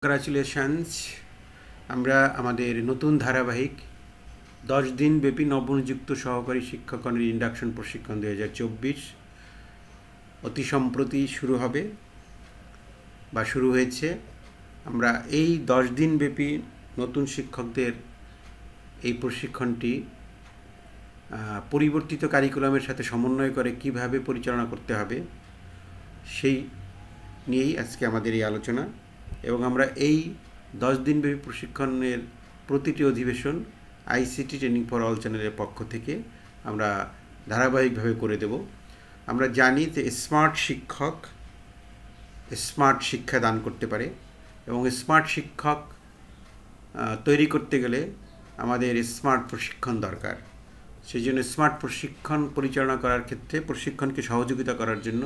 Congratulations. আমরা আমাদের নতুন ধারাবাহিক 10 দিন ব্যাপী নবনিযুক্ত সহকারী শিক্ষকগণের ইন্ডাকশন প্রশিক্ষণ 2024 অতি সম্প্রতি শুরু হবে বা শুরু হয়েছে। আমরা এই 10 দিন ব্যাপী নতুন শিক্ষকদের এই প্রশিক্ষণটি পরিবর্তিত কারিকুলামের সাথে সমন্বয় করে কিভাবে পরিচালনা করতে হবে সেই নিয়েই আজকে আমাদের এই আলোচনা। এবং আমরা এই 10 দিনব্যাপী প্রশিক্ষণের প্রতিটি অধিবেশন আইসিটি ট্রেনিং ফর অল চ্যানেলের পক্ষ থেকে আমরা ধারাবাহিকভাবে করে দেব। আমরা জানি যে স্মার্ট শিক্ষক স্মার্ট শিক্ষা দান করতে পারে এবং স্মার্ট শিক্ষক তৈরি করতে গেলে আমাদের স্মার্ট প্রশিক্ষণ দরকার। সেই জন্য স্মার্ট প্রশিক্ষণ পরিচালনা করার ক্ষেত্রে প্রশিক্ষণকে সহযোগিতা করার জন্য,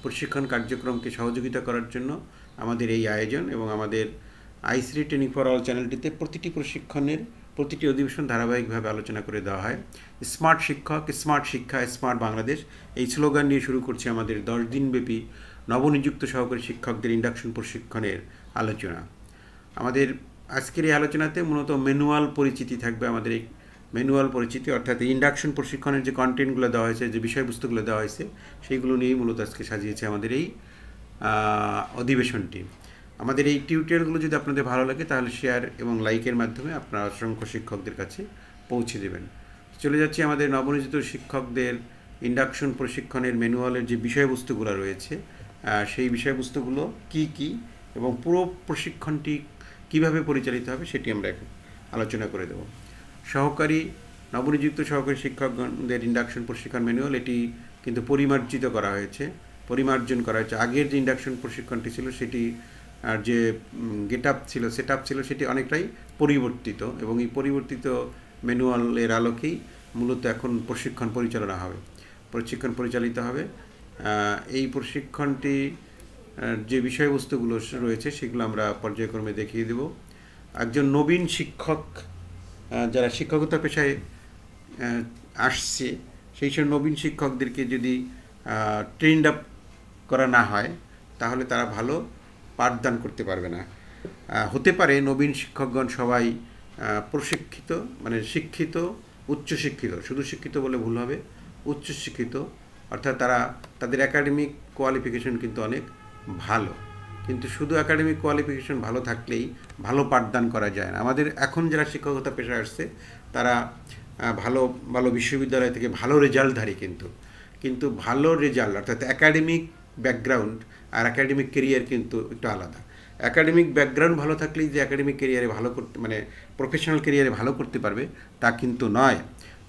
প্রশিক্ষণ কার্যক্রমকে সহযোগিতা করার জন্য আমাদের এই আয়োজন। এবং আমাদের আইসিটি ট্রেনিং ফর অল চ্যানেলটিতে প্রতিটি প্রশিক্ষণের প্রতিটি অধিবেশন ধারাবাহিকভাবে আলোচনা করে দেওয়া হয়। স্মার্ট শিক্ষক, স্মার্ট শিক্ষা, স্মার্ট বাংলাদেশ এই স্লোগান নিয়ে শুরু করছে আমাদের 10 দিনব্যাপী নবনিযুক্ত সহকারী শিক্ষকদের ইন্ডাকশন প্রশিক্ষণের আলোচনা। আমাদের আজকের এই আলোচনাতে মূলত ম্যানুয়াল পরিচিতি থাকবে। আমাদের এই ম্যানুয়াল পরিচিতি অর্থাৎ ইন্ডাকশন প্রশিক্ষণের যে কন্টেন্টগুলো দেওয়া হয়েছে, যে বিষয়বস্তুগুলো দেওয়া হয়েছে, সেইগুলো নিয়েই মূলত আজকে সাজিয়েছে আমাদের এই অধিবেশনটি। আমাদের এই টিউটোরিয়ালগুলো যদি আপনাদের ভালো লাগে তাহলে শেয়ার এবং লাইকের মাধ্যমে আপনারা অসংখ্য শিক্ষকদের কাছে পৌঁছে দেবেন। চলে যাচ্ছি আমাদের নবনিযুক্ত শিক্ষকদের ইন্ডাকশন প্রশিক্ষণের ম্যানুয়ালের যে বিষয়বস্তুগুলো রয়েছে, সেই বিষয়বস্তুগুলো কি কি এবং পুরো প্রশিক্ষণটি কিভাবে পরিচালিত হবে সেটি আমরা এখন আলোচনা করে দেব। নবনিযুক্ত সহকারী শিক্ষকগণদের ইন্ডাকশন প্রশিক্ষণ ম্যানুয়াল এটি কিন্তু পরিমার্জিত করা হয়েছে, পরিমার্জন করা হয়েছে। আগের যে ইন্ডাকশন প্রশিক্ষণটি ছিল সেটি আর যে সেট আপ ছিল সেটি অনেকটাই পরিবর্তিত, এবং এই পরিবর্তিত ম্যানুয়ালের আলোকেই মূলত এখন প্রশিক্ষণ পরিচালিত হবে। এই প্রশিক্ষণটি যে বিষয়বস্তুগুলো রয়েছে সেগুলো আমরা পর্যায়ক্রমে দেখিয়ে দেব। একজন নবীন শিক্ষক যারা শিক্ষকতা পেশায় আসছে সেই সব নবীন শিক্ষকদেরকে যদি ট্রেন্ড আপ করা না হয় তাহলে তারা ভালো পাঠদান করতে পারবে না। হতে পারে নবীন শিক্ষকগণ সবাই প্রশিক্ষিত, মানে শিক্ষিত, উচ্চশিক্ষিত, শুধু শিক্ষিত বলে ভুল হবে, উচ্চশিক্ষিত, অর্থাৎ তাদের একাডেমিক কোয়ালিফিকেশন কিন্তু অনেক ভালো। কিন্তু শুধু একাডেমিক কোয়ালিফিকেশন ভালো থাকলেই ভালো পাঠদান করা যায় না। আমাদের এখন যারা শিক্ষকতা পেশায় আসছে তারা ভালো ভালো বিশ্ববিদ্যালয় থেকে ভালো রেজাল্টধারী, কিন্তু ভালো রেজাল্ট অর্থাৎ একাডেমিক ব্যাকগ্রাউন্ড আর একাডেমিক কেরিয়ার কিন্তু একটু আলাদা। একাডেমিক ব্যাকগ্রাউন্ড ভালো থাকলেই যে একাডেমিক কেরিয়ারে ভালো করতে, মানে প্রফেশনাল কেরিয়ারে ভালো করতে পারবে তা কিন্তু নয়।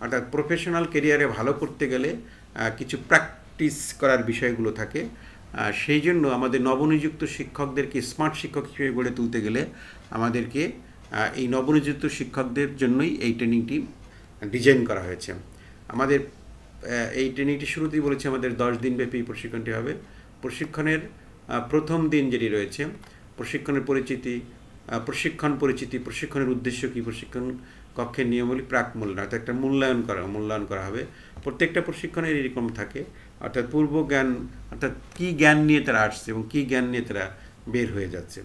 অর্থাৎ প্রফেশনাল কেরিয়ারে ভালো করতে গেলে কিছু প্র্যাকটিস করার বিষয়গুলো থাকে। সেই জন্য আমাদের নবনিযুক্ত শিক্ষকদেরকে স্মার্ট শিক্ষক হিসেবে গড়ে তুলতে গেলে আমাদেরকে এই নবনিযুক্ত শিক্ষকদের জন্যই এই ট্রেনিংটি ডিজাইন করা হয়েছে। আমাদের এই ট্রেনিংটি শুরুতেই বলেছি আমাদের 10 দিনব্যাপী প্রশিক্ষণটি হবে। প্রশিক্ষণের প্রথম দিন যেটি রয়েছে প্রশিক্ষণের পরিচিতি, প্রশিক্ষণের উদ্দেশ্য কী, প্রশিক্ষণ কক্ষের নিয়মাবলী, প্রাক মূল্যায়ন, অর্থাৎ একটা মূল্যায়ন করা হবে। প্রত্যেকটা প্রশিক্ষণের এরকম থাকে, অর্থাৎ পূর্ব জ্ঞান, অর্থাৎ কী জ্ঞান নিয়ে তারা আসছে এবং কী জ্ঞান নিয়ে তারা বের হয়ে যাচ্ছে।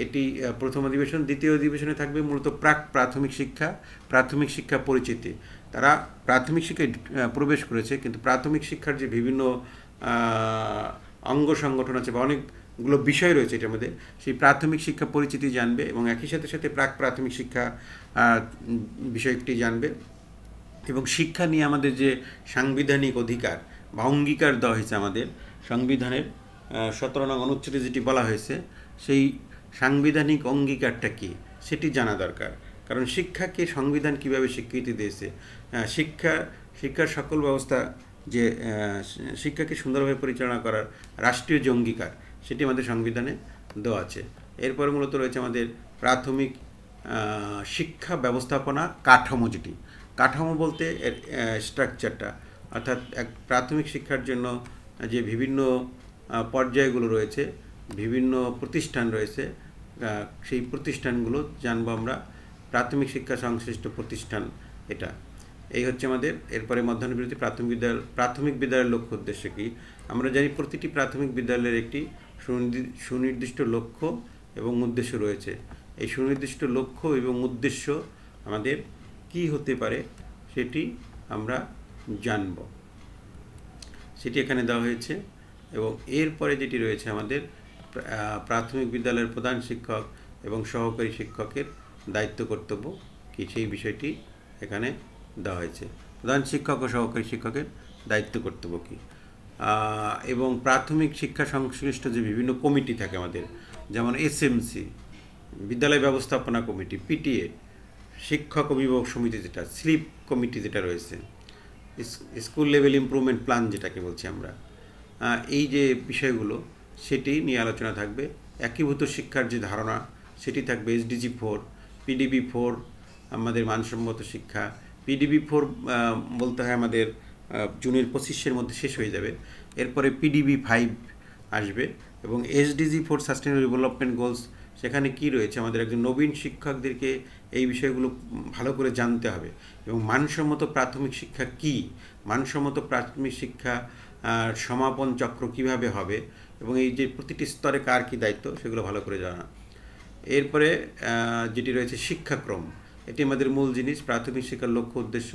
এটি প্রথম অধিবেশন। দ্বিতীয় অধিবেশনে থাকবে মূলত প্রাথমিক শিক্ষা পরিচিতি। তারা প্রাথমিক শিক্ষায় প্রবেশ করেছে, কিন্তু প্রাথমিক শিক্ষার যে বিভিন্ন অঙ্গ সংগঠন আছে বা অনেকগুলো বিষয় রয়েছে এটার মধ্যে, সেই প্রাথমিক শিক্ষা পরিচিতি জানবে এবং একই সাথে প্রাথমিক শিক্ষা বিষয়টি জানবে। এবং শিক্ষা নিয়ে আমাদের যে সাংবিধানিক অধিকার বা অঙ্গীকার দেওয়া হয়েছে আমাদের সংবিধানের 17 নং অনুচ্ছেদে যেটি বলা হয়েছে, সেই সাংবিধানিক অঙ্গীকারটা কী সেটি জানা দরকার। কারণ শিক্ষাকে সংবিধান কিভাবে স্বীকৃতি দিয়েছে, শিক্ষার সকল ব্যবস্থা, যে শিক্ষাকে সুন্দরভাবে পরিচালনা করার রাষ্ট্রীয় যে অঙ্গীকার সেটি আমাদের সংবিধানে দেওয়া আছে। এরপরে মূলত রয়েছে আমাদের প্রাথমিক শিক্ষা ব্যবস্থাপনা কাঠামো, যেটি কাঠামো বলতে এর স্ট্রাকচারটা, অর্থাৎ এক প্রাথমিক শিক্ষার জন্য যে বিভিন্ন পর্যায়গুলো রয়েছে, বিভিন্ন প্রতিষ্ঠান রয়েছে, সেই প্রতিষ্ঠানগুলো জানবো আমরা। প্রাথমিক শিক্ষা সংশ্লিষ্ট প্রতিষ্ঠান এটা এই হচ্ছে আমাদের। এরপরে মধ্যাহ্ন বিরতি প্রাথমিক বিদ্যালয়ের লক্ষ্য উদ্দেশ্য কী। আমরা জানি প্রতিটি প্রাথমিক বিদ্যালয়ের একটি সুনির্দিষ্ট লক্ষ্য এবং উদ্দেশ্য রয়েছে। এই সুনির্দিষ্ট লক্ষ্য এবং উদ্দেশ্য আমাদের কি হতে পারে সেটি আমরা জানব, সেটি এখানে দেওয়া হয়েছে। এবং এরপরে যেটি রয়েছে আমাদের প্রাথমিক বিদ্যালয়ের প্রধান শিক্ষক এবং সহকারী শিক্ষকের দায়িত্ব কর্তব্য কি, সেই বিষয়টি এখানে দেওয়া হয়েছে। প্রধান শিক্ষক ও সহকারী শিক্ষকের দায়িত্ব কর্তব্য কী, এবং প্রাথমিক শিক্ষা সংশ্লিষ্ট যে বিভিন্ন কমিটি থাকে আমাদের, যেমন এসএমসি, বিদ্যালয় ব্যবস্থাপনা কমিটি, পিটিএ, শিক্ষক অভিভাবক সমিতি, যেটা স্লিপ কমিটি যেটা রয়েছে, স্কুল লেভেল ইমপ্রুভমেন্ট প্ল্যান যেটাকে বলছি আমরা, এই যে বিষয়গুলো সেটি নিয়ে আলোচনা থাকবে। একীভূত শিক্ষার যে ধারণা সেটি থাকবে SDG 4, PDB 4 আমাদের মানসম্মত শিক্ষা। PDB 4 বলতে হয় আমাদের জুনের 25-এর মধ্যে শেষ হয়ে যাবে। এরপরে PDB 5 আসবে এবং SDG 4 সাস্টেনেবল ডেভেলপমেন্ট গোলস, সেখানে কি রয়েছে আমাদের একজন নবীন শিক্ষকদেরকে এই বিষয়গুলো ভালো করে জানতে হবে। এবং মানসম্মত প্রাথমিক শিক্ষা কি, মানসম্মত প্রাথমিক শিক্ষা সমাপন চক্র কিভাবে হবে এবং এই যে প্রতিটি স্তরে কার কী দায়িত্ব সেগুলো ভালো করে জানা। এরপরে যেটি রয়েছে শিক্ষাক্রম, এটি আমাদের মূল জিনিস। প্রাথমিক শিক্ষার লক্ষ্য উদ্দেশ্য,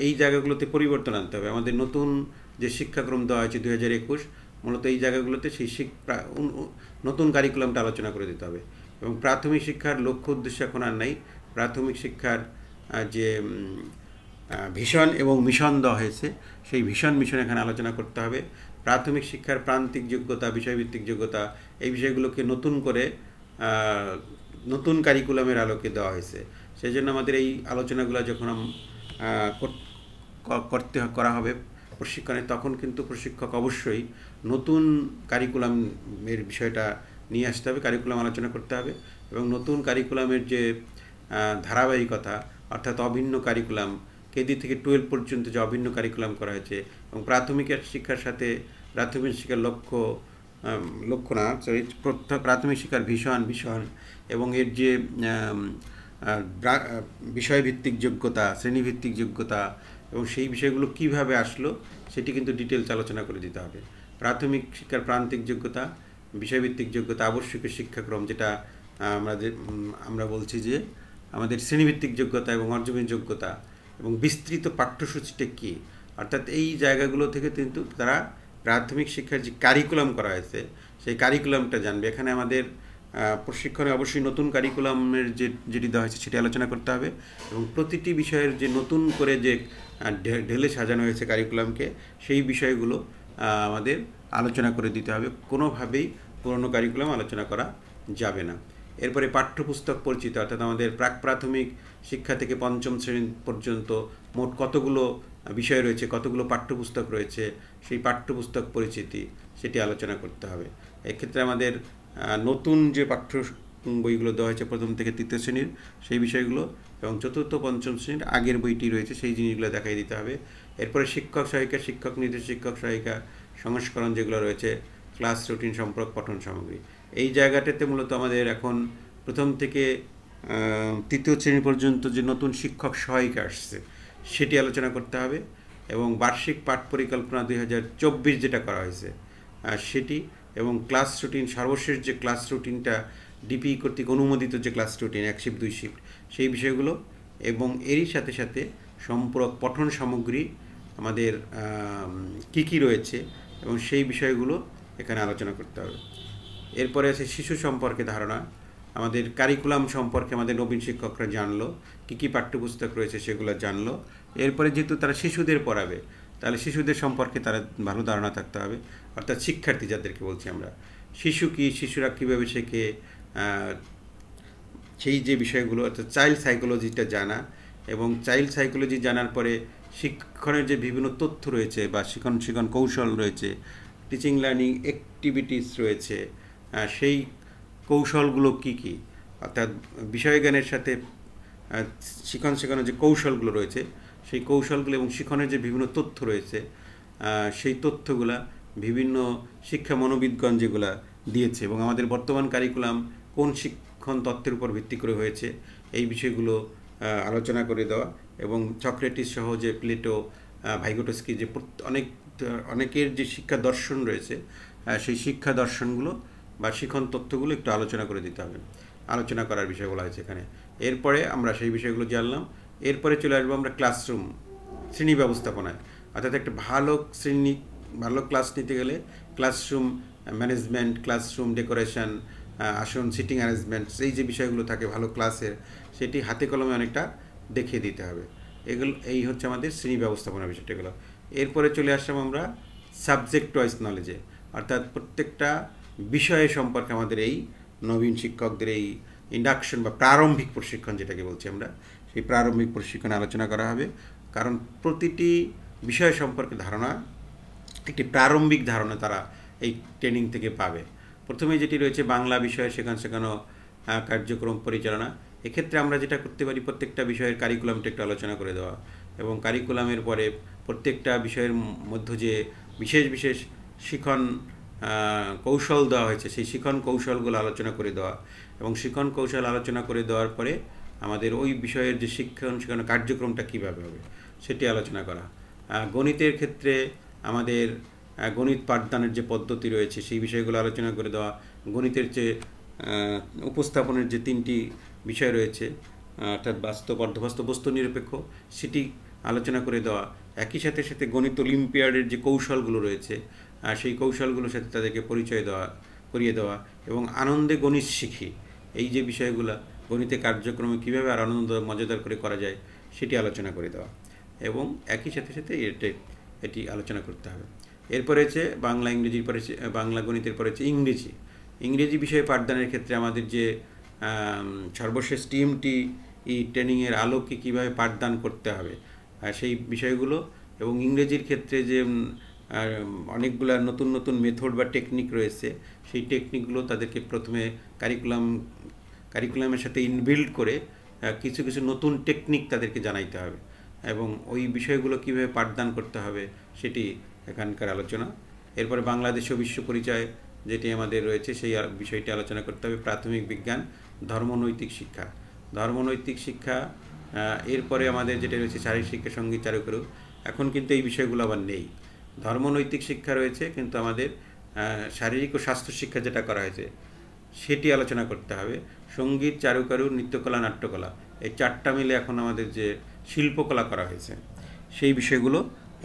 এই জায়গাগুলোতে পরিবর্তন আনতে হবে। আমাদের নতুন যে শিক্ষাক্রম দেওয়া হয়েছে 2021, মূলত এই জায়গাগুলোতে সেই নতুন কারিকুলামটা আলোচনা করে দিতে হবে। এবং প্রাথমিক শিক্ষার লক্ষ্য উদ্দেশ্য এখন আর নাই, প্রাথমিক শিক্ষার যে ভিশন এবং মিশন দেওয়া হয়েছে সেই ভিশন মিশন এখানে আলোচনা করতে হবে। প্রাথমিক শিক্ষার প্রান্তিক যোগ্যতা, বিষয়ভিত্তিক যোগ্যতা, এই বিষয়গুলোকে নতুন করে নতুন কারিকুলামের আলোকে দেওয়া হয়েছে। সেই জন্য আমাদের এই আলোচনাগুলো যখন করা হবে প্রশিক্ষণে, তখন কিন্তু প্রশিক্ষক অবশ্যই নতুন কারিকুলামের বিষয়টা নিয়ে আসতে হবে, কারিকুলাম আলোচনা করতে হবে। এবং নতুন কারিকুলামের যে ধারাবাহিকতা, অর্থাৎ অভিন্ন কারিকুলাম, কেজি থেকে 12 পর্যন্ত যে অভিন্ন কারিকুলাম করা হয়েছে, এবং প্রাথমিক শিক্ষার সাথে প্রাথমিক শিক্ষার প্রাথমিক শিক্ষার ভিশন এবং এর যে বিষয়ভিত্তিক যোগ্যতা, শ্রেণীভিত্তিক যোগ্যতা এবং সেই বিষয়গুলো কিভাবে আসলো সেটি কিন্তু ডিটেলস আলোচনা করে দিতে হবে। প্রাথমিক শিক্ষার প্রান্তিক যোগ্যতা, বিষয়ভিত্তিক যোগ্যতা, আবশ্যকীয় শিক্ষাক্রম, যেটা আমরা বলছি যে আমাদের শ্রেণীভিত্তিক যোগ্যতা এবং অর্জনের যোগ্যতা, এবং বিস্তৃত পাঠ্যসূচিটা কী, অর্থাৎ এই জায়গাগুলো থেকে কিন্তু তারা প্রাথমিক শিক্ষার যে কারিকুলাম করা হয়েছে সেই কারিকুলামটা জানবে। এখানে আমাদের প্রশিক্ষণে অবশ্যই নতুন কারিকুলামের যেটি দেওয়া হয়েছে সেটি আলোচনা করতে হবে এবং প্রতিটি বিষয়ের যে নতুন করে যে ঢেলে সাজানো হয়েছে কারিকুলামকে, সেই বিষয়গুলো আমাদের আলোচনা করে দিতে হবে। কোনোভাবেই পুরনো কারিকুলাম আলোচনা করা যাবে না। এরপরে পাঠ্যপুস্তক পরিচিতি, অর্থাৎ আমাদের প্রাক প্রাথমিক শিক্ষা থেকে পঞ্চম শ্রেণী পর্যন্ত মোট কতগুলো বিষয় রয়েছে, কতগুলো পাঠ্যপুস্তক রয়েছে, সেই পাঠ্যপুস্তক পরিচিতি সেটি আলোচনা করতে হবে। এক্ষেত্রে আমাদের নতুন যে পাঠ্য বইগুলো দেওয়া হয়েছে প্রথম থেকে তৃতীয় শ্রেণীর, সেই বিষয়গুলো, এবং চতুর্থ পঞ্চম শ্রেণীর আগের বইটি রয়েছে সেই জিনিসগুলো দেখাই দিতে হবে। এরপরে শিক্ষক সহায়িকা, শিক্ষক নির্দেশ শিক্ষক সহায়িকা সংস্করণ যেগুলো রয়েছে, ক্লাস রুটিন সম্পর্ক, পঠন সামগ্রী, এই জায়গাটাতে মূলত আমাদের এখন প্রথম থেকে তৃতীয় শ্রেণী পর্যন্ত যে নতুন শিক্ষক সহায়িকা আসছে সেটি আলোচনা করতে হবে। এবং বার্ষিক পাঠ পরিকল্পনা 2024 যেটা করা হয়েছে সেটি, এবং ক্লাস রুটিন, সর্বশেষ যে ক্লাস রুটিনটা ডিপি কর্তৃক অনুমোদিত যে ক্লাস রুটিন 1 শিফট 2 শিফট, সেই বিষয়গুলো, এবং এরই সাথে সাথে সম্পূরক পঠন সামগ্রী আমাদের কী কী রয়েছে এবং সেই বিষয়গুলো এখানে আলোচনা করতে হবে। এরপরে আছে শিশু সম্পর্কে ধারণা, আমাদের কারিকুলাম সম্পর্কে আমাদের নবীন শিক্ষকরা জানলো, কী কী পাঠ্যপুস্তক রয়েছে সেগুলো জানলো। এরপরে যেহেতু তারা শিশুদের পড়াবে, তাহলে শিশুদের সম্পর্কে তারা ভালো ধারণা থাকতে হবে, অর্থাৎ শিক্ষার্থী যাদেরকে বলছি আমরা। শিশু কি, শিশুরা কীভাবে শেখে, সেই যে বিষয়গুলো, অর্থাৎ চাইল্ড সাইকোলজিটা জানা, এবং চাইল্ড সাইকোলজি জানার পরে শিক্ষণের যে বিভিন্ন তথ্য রয়েছে বা শিক্ষণ কৌশল রয়েছে, টিচিং লার্নিং অ্যাক্টিভিটিস রয়েছে, সেই কৌশলগুলো কি কি, অর্থাৎ বিষয়জ্ঞানের সাথে শেখানোর যে কৌশলগুলো রয়েছে সেই কৌশলগুলো, এবং শিক্ষণের যে বিভিন্ন তথ্য রয়েছে সেই তথ্যগুলা বিভিন্ন শিক্ষা মনোবিদগণ যেগুলা দিয়েছে, এবং আমাদের বর্তমান কারিকুলাম কোন শিক্ষণ তত্ত্বের উপর ভিত্তি করে হয়েছে, এই বিষয়গুলো আলোচনা করে দেওয়া। এবং সক্রেটিস সহ যে প্লেটো, ভাইগোটস্কি, যে অনেকের যে শিক্ষা দর্শন রয়েছে সেই শিক্ষা দর্শনগুলো বা শিখন তথ্যগুলো একটু আলোচনা করে দিতে হবে, আলোচনা করার বিষয় বলা হয়েছে এখানে। এরপরে আমরা সেই বিষয়গুলো জানলাম। এরপরে চলে আসবো আমরা ক্লাসরুম, শ্রেণী ব্যবস্থাপনায়। অর্থাৎ একটা ভালো ক্লাস নিতে গেলে ক্লাসরুম ম্যানেজমেন্ট, ক্লাসরুম ডেকোরেশন, আসন, সিটিং অ্যারেঞ্জমেন্টস, এই যে বিষয়গুলো থাকে ভালো ক্লাসের, সেটি হাতে কলমে অনেকটা দেখিয়ে দিতে হবে। এই হচ্ছে আমাদের শ্রেণী ব্যবস্থাপনার বিষয়টাগুলো। এরপরে চলে আসলাম আমরা সাবজেক্ট ওয়াইজ নলেজে, অর্থাৎ প্রত্যেকটা বিষয় সম্পর্কে আমাদের এই নবীন শিক্ষকদের এই ইন্ডাকশন বা প্রারম্ভিক প্রশিক্ষণ যেটাকে বলছি আমরা, সেই প্রারম্ভিক প্রশিক্ষণে আলোচনা করা হবে। কারণ প্রতিটি বিষয় সম্পর্কে ধারণা, একটি প্রারম্ভিক ধারণা তারা এই ট্রেনিং থেকে পাবে। প্রথমে যেটি রয়েছে বাংলা বিষয়ে শেখানো কার্যক্রম পরিচালনা। এক্ষেত্রে আমরা যেটা করতে পারি, প্রত্যেকটা বিষয়ের কারিকুলামটা একটু আলোচনা করে দেওয়া, এবং কারিকুলামের পরে প্রত্যেকটা বিষয়ের মধ্যে যে বিশেষ শিখন কৌশল দেওয়া হয়েছে, সেই শিখন কৌশলগুলো আলোচনা করে দেওয়া, এবং শিখন কৌশল আলোচনা করে দেওয়ার পরে আমাদের ওই বিষয়ের যে শেখানো কার্যক্রমটা কীভাবে হবে সেটি আলোচনা করা। গণিতের ক্ষেত্রে আমাদের গণিত পাঠদানের যে পদ্ধতি রয়েছে সেই বিষয়গুলো আলোচনা করে দেওয়া, গণিতের যে উপস্থাপনের যে 3টি বিষয় রয়েছে, অর্থাৎ বাস্তব, অর্ধবাস্তব, বস্তু নিরপেক্ষ, সেটি আলোচনা করে দেওয়া। একই সাথে গণিত অলিম্পিয়াডের যে কৌশলগুলো রয়েছে সেই কৌশলগুলোর সাথে তাদেরকে করিয়ে দেওয়া, এবং আনন্দে গণিত শিখি, এই যে বিষয়গুলো গণিতের কার্যক্রমে কীভাবে আর আনন্দ মজাদার করে করা যায় সেটি আলোচনা করে দেওয়া, এবং একই সাথে এটি আলোচনা করতে হবে। এরপরে হচ্ছে বাংলা গণিতের পরে হচ্ছে ইংরেজি বিষয়ে পাঠদানের ক্ষেত্রে আমাদের যে সর্বশেষ টিএমটি ট্রেনিংয়ের আলোকে কীভাবে পাঠদান করতে হবে সেই বিষয়গুলো, এবং ইংরেজির ক্ষেত্রে যে অনেকগুলো নতুন মেথড বা টেকনিক রয়েছে, সেই টেকনিকগুলো তাদেরকে প্রথমে কারিকুলামের সাথে ইনবিল্ড করে কিছু নতুন টেকনিক তাদেরকে জানাইতে হবে, এবং ওই বিষয়গুলো কীভাবে পাঠদান করতে হবে সেটি এখানকার আলোচনা। এরপরে বাংলাদেশ ও বিশ্ব পরিচয় যেটি আমাদের রয়েছে সেই বিষয়টি আলোচনা করতে হবে। প্রাথমিক বিজ্ঞান, ধর্মনৈতিক শিক্ষা, এরপরে আমাদের যেটা রয়েছে শারীরিক শিক্ষা, সঙ্গীত, চারুকারু। এখন কিন্তু এই বিষয়গুলো আবার নেই। ধর্মনৈতিক শিক্ষা রয়েছে, কিন্তু আমাদের শারীরিক ও স্বাস্থ্য শিক্ষা যেটা করা হয়েছে সেটি আলোচনা করতে হবে। সঙ্গীত, চারুকারু, নৃত্যকলা, নাট্যকলা, এই 4টা মিলে এখন আমাদের যে শিল্পকলা করা হয়েছে সেই বিষয়গুলো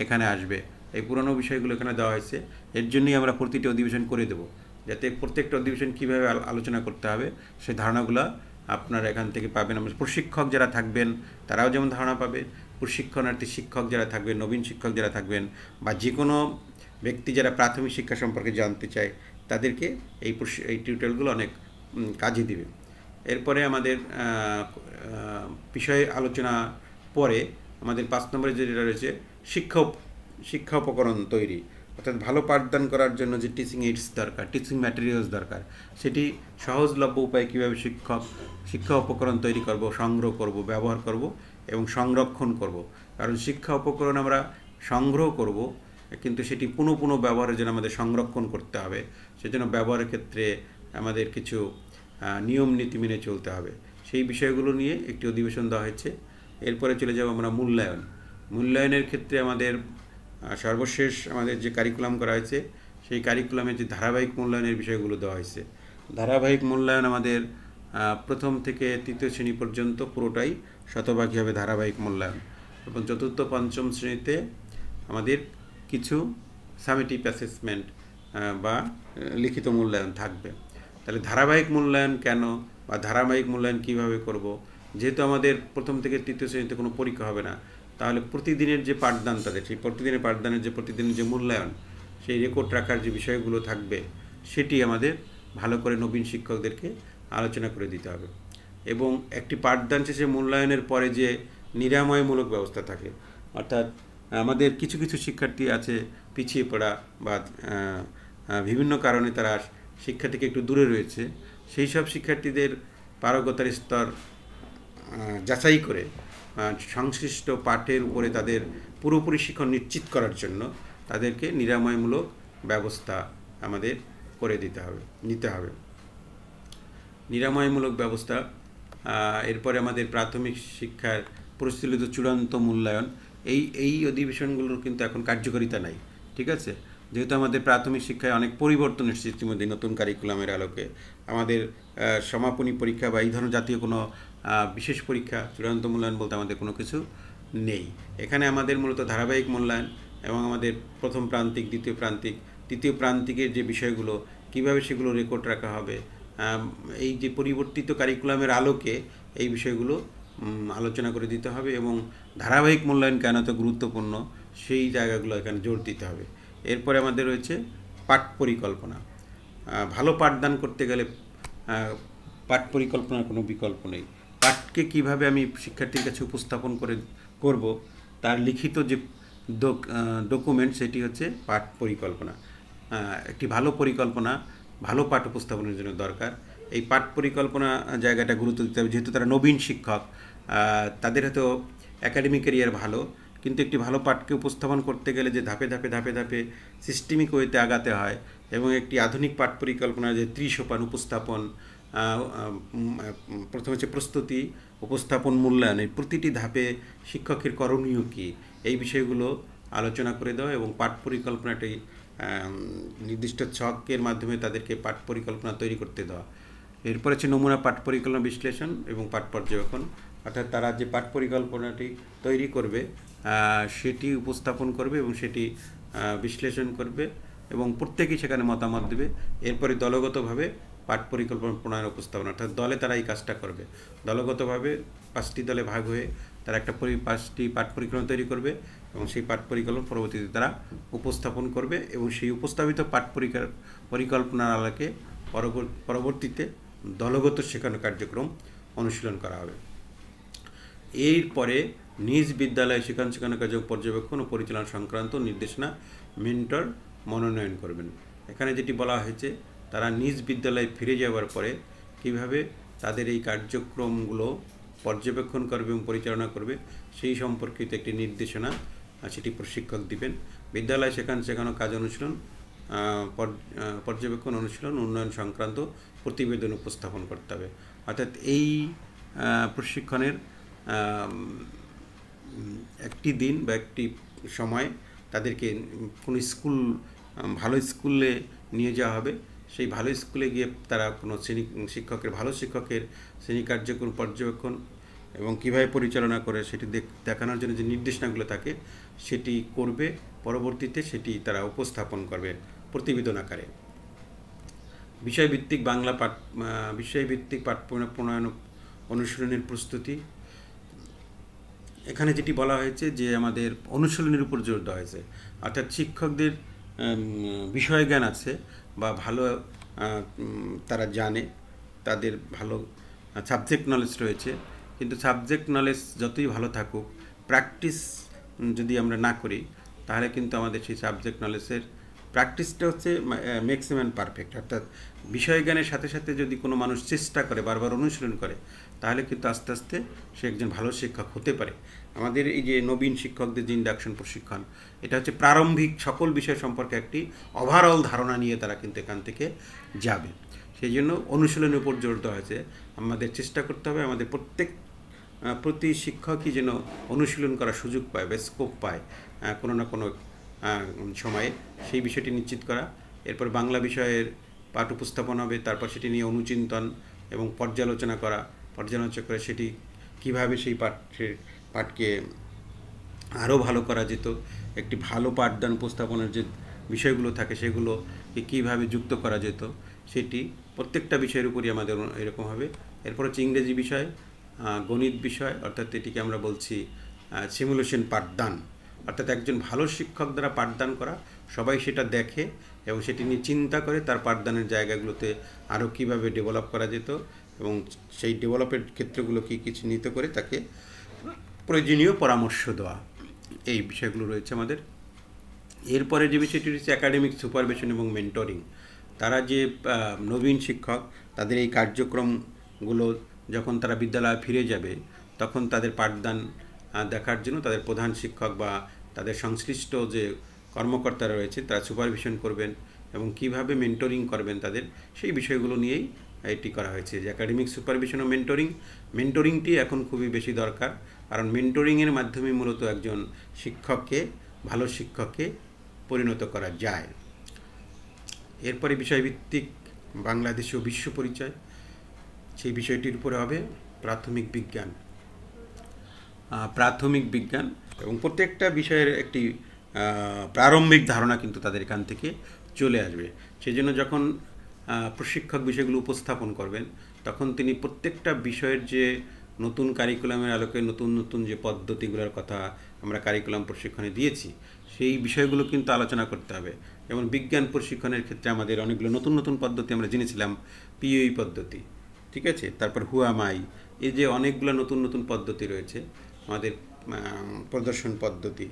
এখানে আসবে। এই পুরনো বিষয়গুলো এখানে দেওয়া হয়েছে। এর জন্যই আমরা প্রতিটি অধিবেশন করে দেব, যাতে প্রত্যেকটা অধিবেশন কীভাবে আলোচনা করতে হবে সেই ধারণাগুলো আপনারা এখান থেকে পাবেন। আমরা প্রশিক্ষক যারা থাকবেন তারাও যেমন ধারণা পাবে, প্রশিক্ষণার্থী শিক্ষক যারা থাকবেন, নবীন শিক্ষক যারা থাকবেন, বা যে কোনো ব্যক্তি যারা প্রাথমিক শিক্ষা সম্পর্কে জানতে চায় তাদেরকে এই টিউটোরিয়ালগুলো অনেক কাজে দিবে। এরপরে আমাদের বিষয় আলোচনা পরে আমাদের 5 নম্বরে যেটা রয়েছে শিক্ষা উপকরণ তৈরি, অর্থাৎ ভালো পাঠদান করার জন্য যে টিচিং এইডস দরকার, টিচিং ম্যাটেরিয়ালস দরকার, সেটি সহজলভ্য উপায়ে কীভাবে শিক্ষা উপকরণ তৈরি করব, সংগ্রহ করব, ব্যবহার করব এবং সংরক্ষণ করব। কারণ শিক্ষা উপকরণ আমরা সংগ্রহ করব, কিন্তু সেটি পুনঃ ব্যবহারের জন্য আমাদের সংরক্ষণ করতে হবে। সেজন্য ব্যবহারের ক্ষেত্রে আমাদের কিছু নিয়ম নীতি মেনে চলতে হবে। সেই বিষয়গুলো নিয়ে একটি অধিবেশন দেওয়া হয়েছে। এরপরে চলে যাব আমরা মূল্যায়নের ক্ষেত্রে আমাদের সর্বশেষ আমাদের যে কারিকুলাম করা হয়েছে সেই কারিকুলামে যে ধারাবাহিক মূল্যায়নের বিষয়গুলো দেওয়া হয়েছে। ধারাবাহিক মূল্যায়ন আমাদের প্রথম থেকে 3য় শ্রেণী পর্যন্ত পুরোটাই শতভাগী হবে ধারাবাহিক মূল্যায়ন, এবং 4র্থ 5ম শ্রেণীতে আমাদের কিছু সামেটিভ অ্যাসেসমেন্ট বা লিখিত মূল্যায়ন থাকবে। তাহলে ধারাবাহিক মূল্যায়ন কেন, বা ধারাবাহিক মূল্যায়ন কীভাবে করব? যেহেতু আমাদের প্রথম থেকে 3য় শ্রেণীতে কোনো পরীক্ষা হবে না, তাহলে প্রতিদিনের যে পাঠদান তাদের, সেই প্রতিদিনের যে মূল্যায়ন, সেই রেকর্ড রাখার যে বিষয়গুলো থাকবে সেটি আমাদের ভালো করে নবীন শিক্ষকদেরকে আলোচনা করে দিতে হবে। এবং একটি পাঠদান শেষে মূল্যায়নের পরে যে নিরাময়মূলক ব্যবস্থা থাকে, অর্থাৎ আমাদের কিছু শিক্ষার্থী আছে পিছিয়ে পড়া বা বিভিন্ন কারণে তারা শিক্ষা থেকে একটু দূরে রয়েছে, সেই সব শিক্ষার্থীদের পারগতার স্তর যাচাই করে সংশ্লিষ্ট পাঠের উপরে তাদের পুরোপুরি শিক্ষা নিশ্চিত করার জন্য তাদেরকে নিরাময়মূলক ব্যবস্থা আমাদের করে নিতে হবে। নিরাময়মূলক ব্যবস্থা। এরপরে আমাদের প্রাথমিক শিক্ষার পরিচালিত চূড়ান্ত মূল্যায়ন, এই অধিবেশনগুলোর কিন্তু এখন কার্যকারিতা নাই, ঠিক আছে? যেহেতু আমাদের প্রাথমিক শিক্ষায় অনেক পরিবর্তন এসেছে ইতিমধ্যে নতুন কারিকুলামের আলোকে, আমাদের সমাপনী পরীক্ষা বা এই ধরনের জাতীয় কোনো বিশেষ পরীক্ষা, চূড়ান্ত মূল্যায়ন বলতে আমাদের কোনো কিছু নেই। এখানে আমাদের মূলত ধারাবাহিক মূল্যায়ন এবং আমাদের প্রথম প্রান্তিক, দ্বিতীয় প্রান্তিক, তৃতীয় প্রান্তিকের যে বিষয়গুলো কীভাবে সেগুলো রেকর্ড রাখা হবে, এই যে পরিবর্তিত কারিকুলামের আলোকে এই বিষয়গুলো আলোচনা করে দিতে হবে এবং ধারাবাহিক মূল্যায়ন কেন এত গুরুত্বপূর্ণ সেই জায়গাগুলো এখানে জোর দিতে হবে। এরপরে আমাদের রয়েছে পাঠ পরিকল্পনা। ভালো পাঠদান করতে গেলে পাঠ পরিকল্পনার কোনো বিকল্প নেই। পাঠকে কিভাবে আমি শিক্ষার্থীর কাছে উপস্থাপন করব তার লিখিত যে ডকুমেন্ট সেটি হচ্ছে পাঠ পরিকল্পনা। একটি ভালো পরিকল্পনা ভালো পাঠ উপস্থাপনের জন্য দরকার। এই পাঠ পরিকল্পনা জায়গাটা গুরুত্ব দিতে হবে, যেহেতু তারা নবীন শিক্ষক, তাদের হয়তো একাডেমিক ক্যারিয়ার ভালো, কিন্তু একটি ভালো পাঠকে উপস্থাপন করতে গেলে যে ধাপে ধাপে ধাপে ধাপে সিস্টেমিক ওয়েতে আগাতে হয় এবং একটি আধুনিক পাঠ পরিকল্পনা যে ত্রিসোপান উপস্থাপন, প্রথমে হচ্ছে প্রস্তুতি, উপস্থাপন, মূল্যায়ন, এই প্রতিটি ধাপে শিক্ষকের করণীয় কী এই বিষয়গুলো আলোচনা করে দেওয়া এবং পাঠ পরিকল্পনাটি নির্দিষ্ট ছকের মাধ্যমে তাদেরকে পাঠ পরিকল্পনা তৈরি করতে দেওয়া। এরপর হচ্ছে নমুনা পাঠ পরিকল্পনা বিশ্লেষণ এবং পাঠ পর্যবেক্ষণ, অর্থাৎ তারা যে পাঠ পরিকল্পনাটি তৈরি করবে সেটি উপস্থাপন করবে এবং সেটি বিশ্লেষণ করবে এবং প্রত্যেকেই সেখানে মতামত দেবে। এরপরে দলগতভাবে পাঠ পরিকল্পনা প্রণয়ন উপস্থাপন, অর্থাৎ দলে তারা এই কাজটা করবে। দলগতভাবে 5টি দলে ভাগ হয়ে তারা একটা 5টি পাঠ পরিকল্পনা তৈরি করবে এবং সেই পাঠ পরিকল্পনা পরবর্তীতে তারা উপস্থাপন করবে এবং সেই উপস্থাপিত পাঠ পরিকল্পনার আলোকে পরবর্তীতে দলগত শেখানো কার্যক্রম অনুশীলন করা হবে। এরপরে নিজ বিদ্যালয়ে শেখানো কার্যক্রম পর্যবেক্ষণ ও পরিচালনা সংক্রান্ত নির্দেশনা মেন্টর মনোনয়ন করবেন। এখানে যেটি বলা হয়েছে, তারা নিজ বিদ্যালয়ে ফিরে যাওয়ার পরে কিভাবে তাদের এই কার্যক্রমগুলো পর্যবেক্ষণ করবে এবং পরিচালনা করবে সেই সম্পর্কিত একটি নির্দেশনা সেটি প্রশিক্ষক দিবেন। বিদ্যালয় শেখানো কাজ অনুশীলন, পর্যবেক্ষণ, অনুশীলন, উন্নয়ন সংক্রান্ত প্রতিবেদন উপস্থাপন করতে হবে। অর্থাৎ এই প্রশিক্ষণের একটি দিন বা একটি সময় তাদেরকে কোনো ভালো স্কুলে নিয়ে যাওয়া হবে। সেই ভালো স্কুলে গিয়ে তারা কোনো ভালো শিক্ষকের শ্রেণী কার্যক্রম পর্যবেক্ষণ এবং কীভাবে পরিচালনা করে সেটি দেখানোর জন্য যে নির্দেশনাগুলো থাকে সেটি করবে। পরবর্তীতে সেটি তারা উপস্থাপন করবে প্রতিবেদন আকারে। বিষয়ভিত্তিক পাঠ প্রণয়ন অনুশীলনের প্রস্তুতি। এখানে যেটি বলা হয়েছে যে আমাদের অনুশীলনের উপর জোর দেওয়া হয়েছে, অর্থাৎ শিক্ষকদের বিষয় জ্ঞান আছে বা ভালো তারা জানে, তাদের ভালো সাবজেক্ট নলেজ রয়েছে, কিন্তু সাবজেক্ট নলেজ যতই ভালো থাকুক প্র্যাকটিস যদি আমরা না করি তাহলে কিন্তু আমাদের সেই সাবজেক্ট নলেজের প্র্যাকটিসটা হচ্ছে ম্যাক্সিমাম পারফেক্ট। অর্থাৎ বিষয় জ্ঞানের সাথে সাথে যদি কোনো মানুষ চেষ্টা করে, বারবার অনুশীলন করে, তাহলে কিন্তু আস্তে আস্তে সে একজন ভালো শিক্ষক হতে পারে। আমাদের এই যে নবীন শিক্ষকদের যে ইন্ডাকশন প্রশিক্ষণ, এটা হচ্ছে প্রারম্ভিক সকল বিষয় সম্পর্কে একটি ওভারঅল ধারণা নিয়ে তারা কিন্তু এখান থেকে যাবে। সেই জন্য অনুশীলনের উপর জোর দেওয়া হয়েছে। আমাদের চেষ্টা করতে হবে আমাদের প্রতি শিক্ষকই যেন অনুশীলন করার সুযোগ পায় বা স্কোপ পায় কোনো না কোনো সময়ে, সেই বিষয়টি নিশ্চিত করা। এরপর বাংলা বিষয়ের পাঠ উপস্থাপন হবে, তারপর সেটি নিয়ে অনুচিন্তন এবং পর্যালোচনা করে সেটি কিভাবে সেই পাঠকে আরও ভালো করা যেত, একটি ভালো পাঠদান উপস্থাপনের যে বিষয়গুলো থাকে সেগুলোকে কীভাবে যুক্ত করা যেত, সেটি প্রত্যেকটা বিষয়ের উপরই আমাদের এরকম হবে। এরপর হচ্ছে ইংরেজি বিষয়, গণিত বিষয়, অর্থাৎ এটিকে আমরা বলছি সিমুলেশন পাঠদান, অর্থাৎ একজন ভালো শিক্ষক দ্বারা পাঠদান করা, সবাই সেটা দেখে এবং সেটি নিয়ে চিন্তা করে তার পাঠদানের জায়গাগুলোতে আরও কীভাবে ডেভেলপ করা যেত এবং সেই ডেভেলপের ক্ষেত্রগুলো কী চিহ্নিত করে তাকে প্রয়োজনীয় পরামর্শ দেওয়া, এই বিষয়গুলো রয়েছে আমাদের। এরপরে যে বিষয়টি রয়েছে একাডেমিক সুপারভিশন এবং মেন্টরিং। তারা যে নবীন শিক্ষক, তাদের এই কার্যক্রমগুলো যখন তারা বিদ্যালয়ে ফিরে যাবে তখন তাদের পাঠদান দেখার জন্য তাদের প্রধান শিক্ষক বা তাদের সংশ্লিষ্ট যে কর্মকর্তারা রয়েছে তারা সুপারভিশন করবেন এবং কিভাবে মেন্টরিং করবেন তাদের, সেই বিষয়গুলো নিয়েই এটি করা হয়েছে যে একাডেমিক সুপারভিশন ও মেন্টরিংটি এখন খুবই বেশি দরকার, কারণ মেন্টরিংয়ের মাধ্যমে মূলত একজন ভালো শিক্ষককে পরিণত করা যায়। এরপরে বিষয়ভিত্তিক বাংলাদেশ ও বিশ্ব পরিচয়, সেই বিষয়টির উপরে হবে প্রাথমিক বিজ্ঞান। প্রাথমিক বিজ্ঞান এবং প্রত্যেকটা বিষয়ের একটি প্রারম্ভিক ধারণা কিন্তু তাদের এখান থেকে চলে আসবে। সেই জন্য যখন প্রশিক্ষক বিষয়গুলো উপস্থাপন করবেন, তখন তিনি প্রত্যেকটা বিষয়ের যে নতুন কারিকুলামের আলোকে নতুন নতুন যে পদ্ধতিগুলোর কথা আমরা কারিকুলাম প্রশিক্ষণে দিয়েছি, সেই বিষয়গুলো কিন্তু আলোচনা করতে হবে। যেমন বিজ্ঞান প্রশিক্ষণের ক্ষেত্রে আমাদের অনেকগুলো নতুন নতুন পদ্ধতি আমরা জেনেছিলাম, পিওই পদ্ধতি, ঠিক আছে, তারপর হুয়ামাই, এই যে অনেকগুলো নতুন নতুন পদ্ধতি রয়েছে, আমাদের প্রদর্শন পদ্ধতি,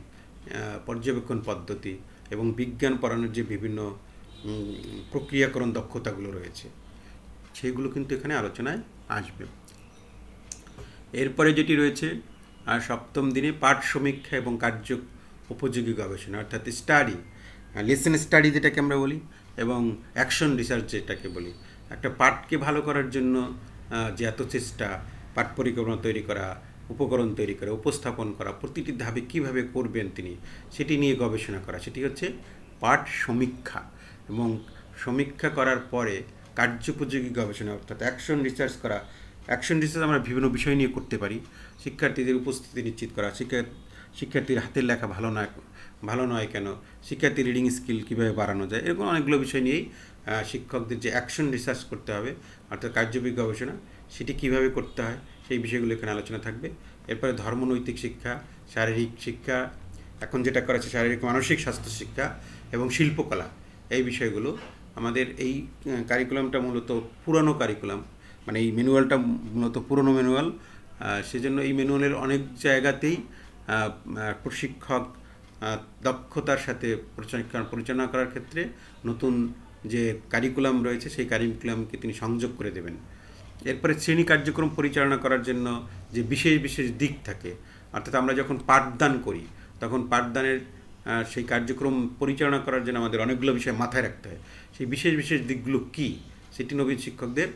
পর্যবেক্ষণ পদ্ধতি এবং বিজ্ঞান পড়ানোর যে বিভিন্ন প্রক্রিয়াকরণ দক্ষতাগুলো রয়েছে, সেগুলো কিন্তু এখানে আলোচনায় আসবে। এরপরে যেটি রয়েছে সপ্তম দিনে পাঠ সমীক্ষা এবং কার্য উপযোগী গবেষণা, অর্থাৎ স্টাডি, লেসন স্টাডি যেটাকে আমরা বলি, এবং অ্যাকশন রিসার্চ যেটাকে বলি। একটা পাঠকে ভালো করার জন্য যে এত চেষ্টা, পাঠ পরিকল্পনা তৈরি করা, উপকরণ তৈরি করা, উপস্থাপন করা, প্রতিটি ধাপে কীভাবে করবেন তিনি, সেটি নিয়ে গবেষণা করা, সেটি হচ্ছে পাঠ সমীক্ষা। এবং সমীক্ষা করার পরে কার্যোপযোগী গবেষণা, অর্থাৎ অ্যাকশন রিসার্চ করা। অ্যাকশন রিসার্চ আমরা বিভিন্ন বিষয় নিয়ে করতে পারি। শিক্ষার্থীদের উপস্থিতি নিশ্চিত করা, শিক্ষার্থীর হাতের লেখা ভালো নয় কেন, শিক্ষার্থীর রিডিং স্কিল কীভাবে বাড়ানো যায়, এরকম অনেকগুলো বিষয় নিয়েই শিক্ষকদের যে অ্যাকশন রিসার্চ করতে হবে, অর্থাৎ কার্যবিক গবেষণা, সেটি কীভাবে করতে হয়, সেই বিষয়গুলো এখানে আলোচনা থাকবে। এরপরে ধর্মনৈতিক শিক্ষা, শারীরিক শিক্ষা, এখন যেটা করা হচ্ছে শারীরিক মানসিক স্বাস্থ্য শিক্ষা এবং শিল্পকলা, এই বিষয়গুলো আমাদের এই কারিকুলামটা মূলত পুরানো কারিকুলাম, মানে এই ম্যানুয়ালটা মূলত পুরনো ম্যানুয়াল। সেজন্য এই ম্যানুয়ালের অনেক জায়গাতেই প্রশিক্ষক দক্ষতার সাথে পরিচালনা করার ক্ষেত্রে নতুন যে কারিকুলাম রয়েছে, সেই কারিকুলামকে তিনি সংযোগ করে দেবেন। এরপরে শ্রেণী কার্যক্রম পরিচালনা করার জন্য যে বিশেষ বিশেষ দিক থাকে, অর্থাৎ আমরা যখন পাঠদান করি, তখন পাঠদানের সেই কার্যক্রম পরিচালনা করার জন্য আমাদের অনেকগুলো বিষয় মাথায় রাখতে হয়। সেই বিশেষ বিশেষ দিকগুলো কী, সেটি নবীন শিক্ষকদের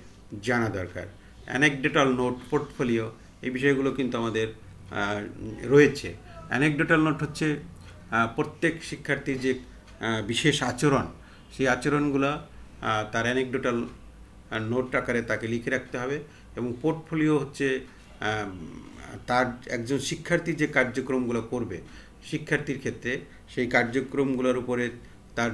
জানা দরকার। অ্যানেকডোটাল নোট, পোর্টফোলিও, এই বিষয়গুলো কিন্তু আমাদের রয়েছে। অ্যানেকডোটাল নোট হচ্ছে প্রত্যেক শিক্ষার্থীর যে বিশেষ আচরণ, সেই আচরণগুলো তার অ্যানেকডোটাল নোট আকারে তাকে লিখে রাখতে হবে। এবং পোর্টফোলিও হচ্ছে তার একজন শিক্ষার্থী যে কার্যক্রমগুলো করবে শিক্ষার্থীর ক্ষেত্রে, সেই কার্যক্রমগুলোর উপরে তার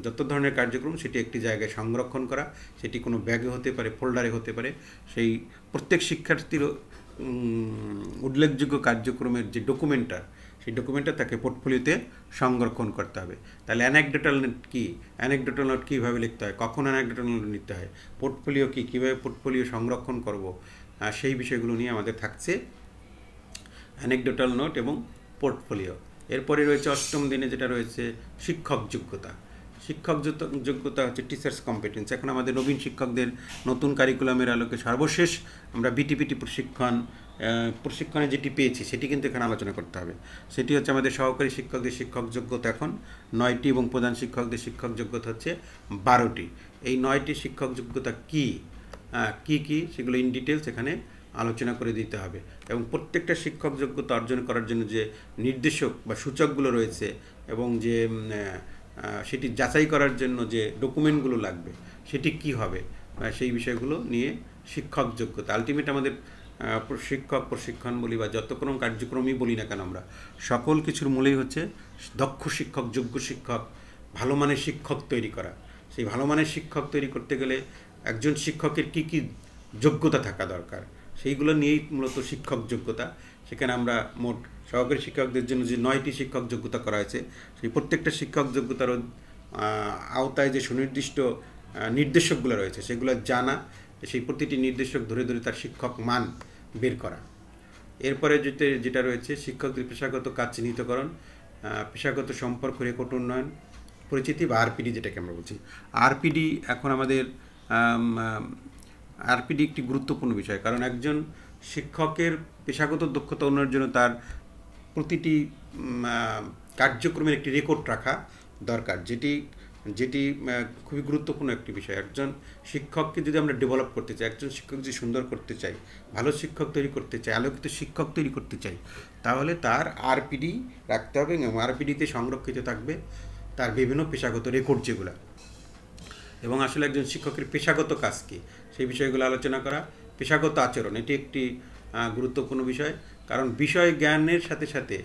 যত ধরনের কার্যক্রম সেটি একটি জায়গায় সংরক্ষণ করা, সেটি কোনো ব্যাগে হতে পারে, ফোল্ডারে হতে পারে। সেই প্রত্যেক শিক্ষার্থীর উল্লেখযোগ্য কার্যক্রমের যে ডকুমেন্টটা, সেই ডকুমেন্টটা তাকে পোর্টফোলিওতে সংরক্ষণ করতে হবে। তাহলে অ্যানেকডোটাল নোট কী, অ্যানেকডোটাল নোট কীভাবে লিখতে হয়, কখন অ্যানেকডোটাল নোট নিতে হয়, পোর্টফোলিও কী, কীভাবে পোর্টফোলিও সংরক্ষণ করব, সেই বিষয়গুলো নিয়ে আমাদের থাকছে অ্যানেকডোটাল নোট এবং পোর্টফোলিও। এরপরে রয়েছে অষ্টম দিনে যেটা রয়েছে শিক্ষক যোগ্যতা। শিক্ষক যোগ্যতা হচ্ছে টিচার্স কম্পিটেন্স। এখন আমাদের নবীন শিক্ষকদের নতুন কারিকুলামের আলোকে সর্বশেষ আমরা বিটিপিটি প্রশিক্ষণে যেটি পেয়েছি, সেটি কিন্তু এখানে আলোচনা করতে হবে। সেটি হচ্ছে আমাদের সহকারী শিক্ষকদের শিক্ষক যোগ্যতা এখন 9টি এবং প্রধান শিক্ষকদের শিক্ষক যোগ্যতা হচ্ছে 12টি। এই 9টি শিক্ষক যোগ্যতা কী কী সেগুলো ইন ডিটেলস এখানে আলোচনা করে দিতে হবে। এবং প্রত্যেকটা শিক্ষক যোগ্যতা অর্জন করার জন্য যে নির্দেশক বা সূচকগুলো রয়েছে এবং যে সেটি যাচাই করার জন্য যে ডকুমেন্টগুলো লাগবে, সেটি কি হবে, সেই বিষয়গুলো নিয়ে শিক্ষক যোগ্যতা। আলটিমেট আমাদের শিক্ষক প্রশিক্ষণ বলি বা যত কোনো কার্যক্রমই বলি না কেন, আমরা সকল কিছুর মূলেই হচ্ছে দক্ষ শিক্ষক, যোগ্য শিক্ষক, ভালো মানের শিক্ষক তৈরি করা। সেই ভালো মানের শিক্ষক তৈরি করতে গেলে একজন শিক্ষকের কী কী যোগ্যতা থাকা দরকার, সেইগুলো নিয়েই মূলত শিক্ষক যোগ্যতা। সেখানে আমরা মোট সহকারী শিক্ষকদের জন্য যে 9টি শিক্ষক যোগ্যতা করা হয়েছে, সেই প্রত্যেকটা শিক্ষক যোগ্যতার আওতায় যে সুনির্দিষ্ট নির্দেশকগুলো রয়েছে, সেগুলো জানা, সেই প্রতিটি নির্দেশক ধরে ধরে তার শিক্ষক মান বের করা। এরপরে যেটা রয়েছে শিক্ষকদের পেশাগত কাজ চিহ্নিতকরণ, পেশাগত সম্পর্ক রেকর্ড উন্নয়ন, পরিচিতি বা আরপিডি যেটাকে আমরা বলছি। আরপিডি এখন আমাদের আরপিডি একটি গুরুত্বপূর্ণ বিষয়, কারণ একজন শিক্ষকের পেশাগত দক্ষতা উন্নয়নের জন্য তার প্রতিটি কার্যক্রমের একটি রেকর্ড রাখা দরকার, যেটি খুবই গুরুত্বপূর্ণ একটি বিষয়। একজন শিক্ষককে যদি আমরা ডেভেলপ করতে চাই, একজন শিক্ষক যদি সুন্দর করতে চাই, ভালো শিক্ষক তৈরি করতে চাই, আলোকিত শিক্ষক তৈরি করতে চাই, তাহলে তার আরপিডি রাখতে হবে এবং আরপিডিতে সংরক্ষিত থাকবে তার বিভিন্ন পেশাগত রেকর্ড যেগুলো, এবং আসলে একজন শিক্ষকের পেশাগত কাজ কী সেই বিষয়গুলো আলোচনা করা। পেশাগত আচরণ এটি একটি গুরুত্বপূর্ণ বিষয়, কারণ বিষয় জ্ঞানের সাথে সাথে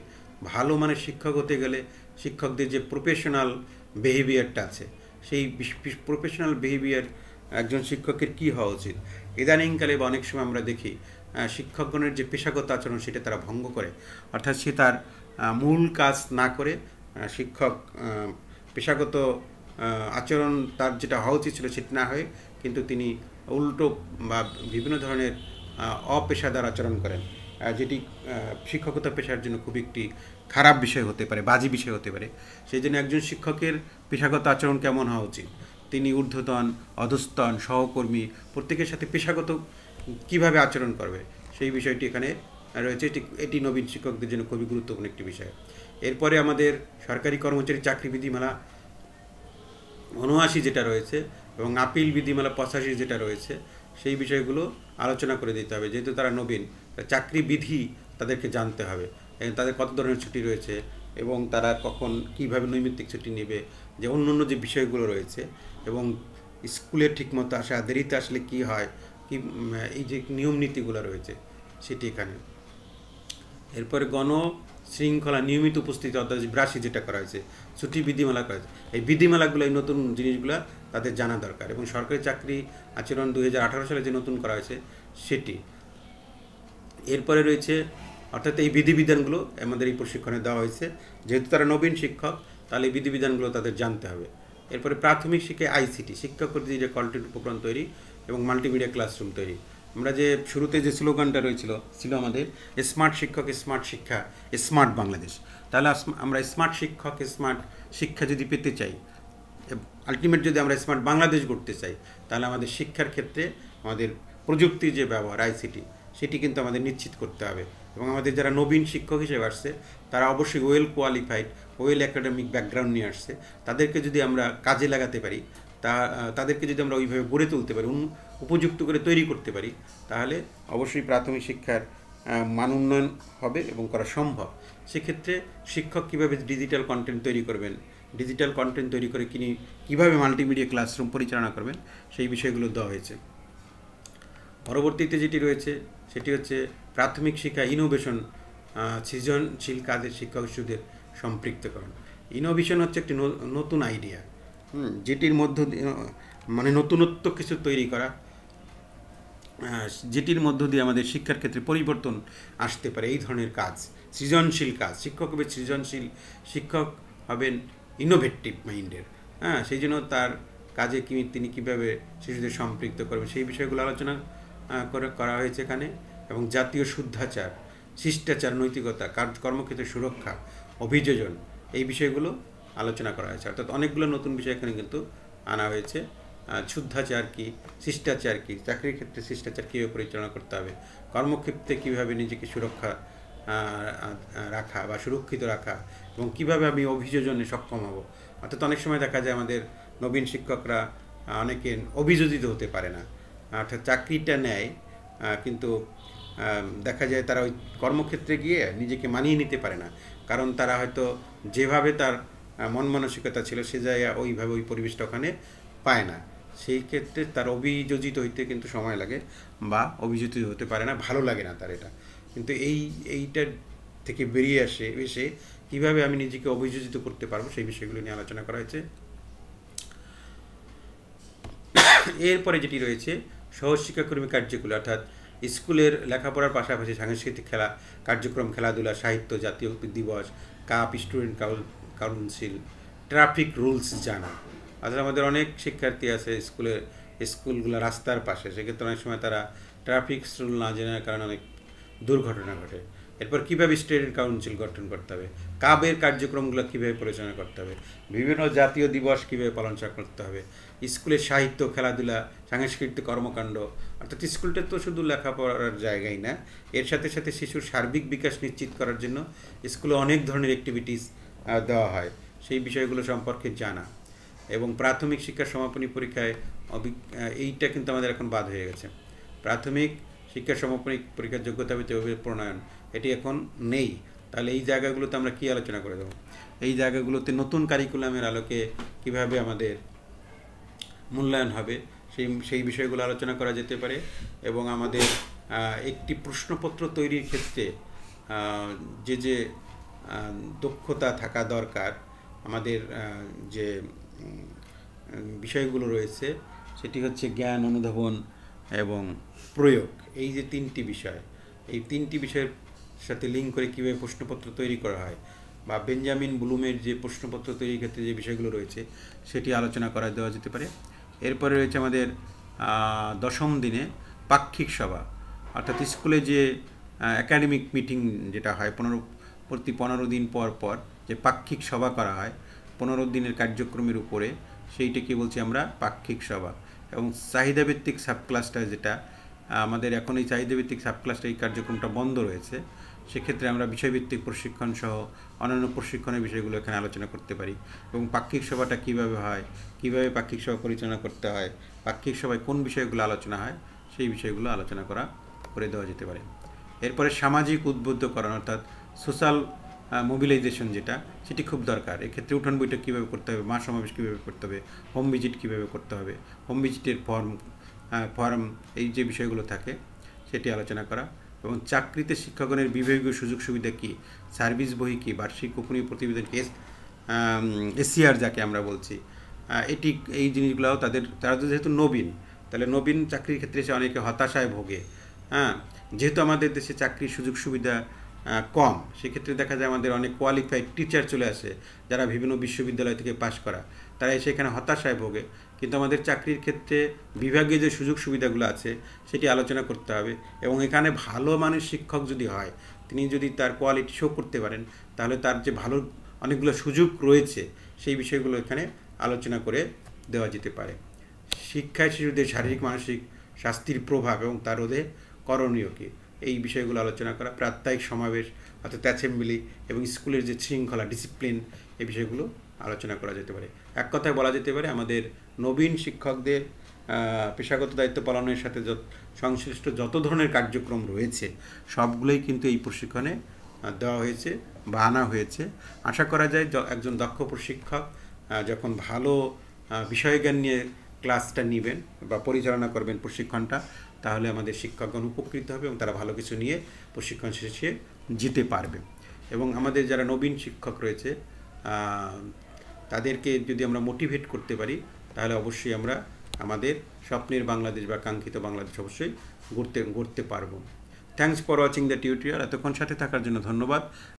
ভালো মানের শিক্ষক হতে গেলে শিক্ষকদের যে প্রফেশনাল বিহেভিয়ারটা আছে, সেই প্রফেশনাল বিহেভিয়ার একজন শিক্ষকের কী হওয়া উচিত। ইদানিংকালে বা অনেক সময় আমরা দেখি শিক্ষকগণের যে পেশাগত আচরণ সেটা তারা ভঙ্গ করে, অর্থাৎ সে তার মূল কাজ না করে শিক্ষক পেশাগত আচরণ তার যেটা হওয়া উচিত ছিল সেটা না হয়ে কিন্তু তিনি উল্টো বা বিভিন্ন ধরনের অপেশাদার আচরণ করেন, যেটি শিক্ষকতা পেশার জন্য খুব একটি খারাপ বিষয় হতে পারে, বাজে বিষয় হতে পারে। সেই জন্য একজন শিক্ষকের পেশাগত আচরণ কেমন হওয়া উচিত, তিনি ঊর্ধ্বতন, অধস্তন, সহকর্মী প্রত্যেকের সাথে পেশাগত কিভাবে আচরণ করবে সেই বিষয়টি এখানে রয়েছে। এটি নবীন শিক্ষকদের জন্য খুবই গুরুত্বপূর্ণ একটি বিষয়। এরপরে আমাদের সরকারি কর্মচারী চাকরি বিধিমালা ৭৯ যেটা রয়েছে এবং আপিল বিধিমালা ৮৫ যেটা রয়েছে, সেই বিষয়গুলো আলোচনা করে দিতে হবে। যেহেতু তারা নবীন, চাকরি বিধি তাদেরকে জানতে হবে, তাদের কত ধরনের ছুটি রয়েছে এবং তারা কখন কীভাবে নৈমিত্তিক ছুটি নেবে, যে অন্য যে বিষয়গুলো রয়েছে, এবং স্কুলে ঠিকমতো আসা, দেরিতে আসলে কী হয়, কি এই যে নিয়ম নীতিগুলো রয়েছে সেটি এখানে। এরপরে শৃঙ্খলা, নিয়মিত উপস্থিতি অর্থাৎ ৮২ যেটা করা হয়েছে, ছুটি বিধিমালা করা হয়েছে, এই বিধিমালাগুলো, এই নতুন জিনিসগুলো তাদের জানা দরকার। এবং সরকারি চাকরি আচরণ ২০১৮ সালে যে নতুন করা হয়েছে সেটি। এরপরে রয়েছে অর্থাৎ এই বিধিবিধানগুলো আমাদের এই প্রশিক্ষণে দেওয়া হয়েছে, যেহেতু তারা নবীন শিক্ষক তাহলে এই বিধিবিধানগুলো তাদের জানতে হবে। এরপরে প্রাথমিক শিক্ষায় ICT, শিক্ষক কর্তৃক যে কন্টেন্ট উপকরণ তৈরি এবং মাল্টিমিডিয়া ক্লাসরুম তৈরি। আমরা যে শুরুতে যে স্লোগানটা ছিল আমাদের, স্মার্ট শিক্ষক, স্মার্ট শিক্ষা, স্মার্ট বাংলাদেশ। তাহলে আমরা স্মার্ট শিক্ষক, স্মার্ট শিক্ষা যদি পেতে চাই, আলটিমেট যদি আমরা স্মার্ট বাংলাদেশ গড়তে চাই, তাহলে আমাদের শিক্ষার ক্ষেত্রে আমাদের প্রযুক্তির যে ব্যবহার ICT সেটি কিন্তু আমাদের নিশ্চিত করতে হবে। এবং আমাদের যারা নবীন শিক্ষক হিসেবে আসছে তারা অবশ্যই well qualified, well academic background নিয়ে আসছে, তাদেরকে যদি আমরা কাজে লাগাতে পারি, তাদেরকে যদি আমরা ওইভাবে গড়ে তুলতে পারি, উপযুক্ত করে তৈরি করতে পারি, তাহলে অবশ্যই প্রাথমিক শিক্ষার মান উন্নয়ন হবে এবং করা সম্ভব। সেক্ষেত্রে শিক্ষক কীভাবে ডিজিটাল কন্টেন্ট তৈরি করবেন, ডিজিটাল কন্টেন্ট তৈরি করে কীভাবে মাল্টিমিডিয়া ক্লাসরুম পরিচালনা করবেন সেই বিষয়গুলো দেওয়া হয়েছে। পরবর্তীতে যেটি রয়েছে সেটি হচ্ছে প্রাথমিক শিক্ষা ইনোভেশন, সৃজনশীল কাজের শিক্ষক শিশুদের সম্পৃক্তকরণ। ইনোভেশন হচ্ছে একটি নতুন আইডিয়া, যেটির মধ্য দিয়ে মানে নতুনত্ব কিছু তৈরি করা, যেটির মধ্য দিয়ে আমাদের শিক্ষার ক্ষেত্রে পরিবর্তন আসতে পারে। এই ধরনের কাজ সৃজনশীল কাজ, শিক্ষক হবে সৃজনশীল, শিক্ষক হবেন ইনোভেটিভ মাইন্ডের। সেই জন্য তার কাজে তিনি কীভাবে শিশুদের সম্পৃক্ত করবে সেই বিষয়গুলো আলোচনা করা হয়েছে এখানে। এবং জাতীয় শুদ্ধাচার, শিষ্টাচার, নৈতিকতা, কর্মক্ষেত্রে সুরক্ষা, অভিযোজন, এই বিষয়গুলো আলোচনা করা হয়েছে। অর্থাৎ অনেকগুলো নতুন বিষয় এখানে কিন্তু আনা হয়েছে। শুদ্ধাচার কী, শিষ্টাচার কী, চাকরির ক্ষেত্রে শিষ্টাচার কীভাবে পরিচালনা করতে হবে, কর্মক্ষেত্রে কীভাবে নিজেকে সুরক্ষা রাখা বা সুরক্ষিত রাখা, এবং কীভাবে আমি অভিযোজনে সক্ষম হব। অর্থাৎ অনেক সময় দেখা যায় আমাদের নবীন শিক্ষকরা অনেকে অভিযোজিত হতে পারে না, অর্থাৎ চাকরিটা নেয় কিন্তু দেখা যায় তারা ওই কর্মক্ষেত্রে গিয়ে নিজেকে মানিয়ে নিতে পারে না, কারণ তারা হয়তো যেভাবে তার মন মানসিকতা ছিল সে জায়গায় ওইভাবে ওই পরিবেশটা ওখানে পায় না। সেই ক্ষেত্রে তার অভিযোজিত হইতে কিন্তু সময় লাগে বা অভিযোজিত হতে পারে না, ভালো লাগে না তার এটা। কিন্তু এইটার থেকে বেরিয়ে এসে কীভাবে আমি নিজেকে অভিযোজিত করতে পারবো সেই বিষয়গুলো নিয়ে আলোচনা করা হয়েছে। এরপরে যেটি রয়েছে সহজ শিক্ষাকর্মী কার্যক্রম, অর্থাৎ স্কুলের লেখাপড়ার পাশাপাশি সাংস্কৃতিক কার্যক্রম, খেলাধুলা, সাহিত্য, জাতীয় দিবস, cup, student council, traffic rules জানা। অর্থাৎ আমাদের অনেক শিক্ষার্থী আছে স্কুলগুলো রাস্তার পাশে, সেক্ষেত্রে অনেক সময় তারা ট্রাফিক রুল না জানার কারণে অনেক দুর্ঘটনা ঘটে। এরপর কীভাবে স্টুডেন্ট কাউন্সিল গঠন করতে হবে, কাবের কার্যক্রমগুলো কীভাবে পরিচালনা করতে হবে, বিভিন্ন জাতীয় দিবস কীভাবে পালন করতে হবে, স্কুলের সাহিত্য, খেলাধুলা, সাংস্কৃতিক কর্মকাণ্ড। অর্থাৎ স্কুলটা তো শুধু লেখাপড়ার জায়গাই না, এর সাথে সাথে শিশুর সার্বিক বিকাশ নিশ্চিত করার জন্য স্কুলে অনেক ধরনের অ্যাক্টিভিটিস দেওয়া হয়, সেই বিষয়গুলো সম্পর্কে জানা। এবং প্রাথমিক শিক্ষার সমাপনী পরীক্ষায় এইটা কিন্তু আমাদের এখন বাদ হয়ে গেছে। প্রাথমিক শিক্ষার সমাপনী পরীক্ষার যোগ্যতা ভিত্তিক প্রণয়ন এটি এখন নেই, তাহলে এই জায়গাগুলোতে আমরা কি আলোচনা করে দেবো? এই জায়গাগুলোতে নতুন কারিকুলামের আলোকে কিভাবে আমাদের মূল্যায়ন হবে সেই বিষয়গুলো আলোচনা করা যেতে পারে। এবং আমাদের একটি প্রশ্নপত্র তৈরির ক্ষেত্রে যে দক্ষতা থাকা দরকার, আমাদের যে বিষয়গুলো রয়েছে সেটি হচ্ছে জ্ঞান, অনুধাবন এবং প্রয়োগ। এই যে তিনটি বিষয়, এই তিনটি বিষয়ের সাথে লিঙ্ক করে কীভাবে প্রশ্নপত্র তৈরি করা হয়, বা বেঞ্জামিন ব্লুমের যে প্রশ্নপত্র তৈরির ক্ষেত্রে যে বিষয়গুলো রয়েছে সেটি আলোচনা করা দেওয়া যেতে পারে। এরপরে রয়েছে আমাদের 10ম দিনে পাক্ষিক সভা, অর্থাৎ স্কুলে যে একাডেমিক মিটিং যেটা হয় প্রতি 15 দিন পর পর যে পাক্ষিক সভা করা হয় 15 দিনের কার্যক্রমের উপরে, সেইটাকে বলছি আমরা পাক্ষিক সভা। এবং চাহিদাভিত্তিক সাবক্লাস্টার, যেটা আমাদের এখন এই চাহিদাভিত্তিক সাবক্লাস্টার এই কার্যক্রমটা বন্ধ রয়েছে, সেক্ষেত্রে আমরা বিষয়ভিত্তিক প্রশিক্ষণ সহ অন্যান্য প্রশিক্ষণের বিষয়গুলো এখানে আলোচনা করতে পারি। এবং পাক্ষিক সভাটা কীভাবে হয়, কীভাবে পাক্ষিক সভা পরিচালনা করতে হয়, পাক্ষিক সভায় কোন বিষয়গুলো আলোচনা হয়, সেই বিষয়গুলো আলোচনা করে দেওয়া যেতে পারে। এরপরে সামাজিক উদ্বুদ্ধকরণ, অর্থাৎ সোশ্যাল মোবিলাইজেশন, সেটি খুব দরকার। এক্ষেত্রে উঠান বৈঠক কীভাবে করতে হবে, মা সমাবেশ কীভাবে করতে হবে, হোম ভিজিট কীভাবে করতে হবে, হোম ভিজিটের ফর্ম এই যে বিষয়গুলো থাকে সেটি আলোচনা করা। এবং চাকরিতে শিক্ষকগণের বিভাগীয় সুযোগ সুবিধা কী, সার্ভিস বহি কী, বার্ষিক গোপনীয় প্রতিবেদন কি, এসিআর যাকে আমরা বলছি, এই জিনিসগুলো তারা যেহেতু নবীন, তাহলে নবীন চাকরির ক্ষেত্রে এসে অনেকে হতাশায় ভোগে। যেহেতু আমাদের দেশে চাকরির সুযোগ সুবিধা কম, সেক্ষেত্রে দেখা যায় আমাদের অনেক কোয়ালিফাইড টিচার চলে আসে যারা বিভিন্ন বিশ্ববিদ্যালয় থেকে পাশ করা, তারা এসে এখানে হতাশায় ভোগে। কিন্তু আমাদের চাকরির ক্ষেত্রে বিভাগীয় যে সুযোগ সুবিধাগুলো আছে সেটি আলোচনা করতে হবে। এবং এখানে ভালো মানের শিক্ষক যদি হয়, তিনি যদি তার কোয়ালিটি শো করতে পারেন, তাহলে তার যে ভালো অনেকগুলো সুযোগ রয়েছে সেই বিষয়গুলো এখানে আলোচনা করে দেওয়া যেতে পারে। শিক্ষায় শিশুদের শারীরিক মানসিক স্বাস্থ্যের প্রভাব এবং তার রোধে করণীয় কী, এই বিষয়গুলো আলোচনা করা। প্রাত্যহিক সমাবেশ অর্থাৎ অ্যাসেম্বলি এবং স্কুলের যে শৃঙ্খলা, ডিসিপ্লিন, এই বিষয়গুলো আলোচনা করা যেতে পারে। এক কথায় বলা যেতে পারে আমাদের নবীন শিক্ষকদের পেশাগত দায়িত্ব পালনের সাথে সংশ্লিষ্ট যত ধরনের কার্যক্রম রয়েছে সবগুলোই কিন্তু এই প্রশিক্ষণে দেওয়া হয়েছে বা আনা হয়েছে। আশা করা যায় একজন দক্ষ প্রশিক্ষক যখন ভালো বিষয়জ্ঞান নিয়ে ক্লাসটা নেবেন বা পরিচালনা করবেন প্রশিক্ষণটা, তাহলে আমাদের শিক্ষকগণ উপকৃত হবে এবং তারা ভালো কিছু নিয়ে প্রশিক্ষণ শেষে যেতে পারবে। এবং আমাদের যারা নবীন শিক্ষক রয়েছে তাদেরকে যদি আমরা মোটিভেট করতে পারি, তাহলে অবশ্যই আমরা আমাদের স্বপ্নের বাংলাদেশ বা কাঙ্ক্ষিত বাংলাদেশ অবশ্যই গড়তে পারবো। Thanks for watching the tutorial. এতক্ষণ সাথে থাকার জন্য ধন্যবাদ।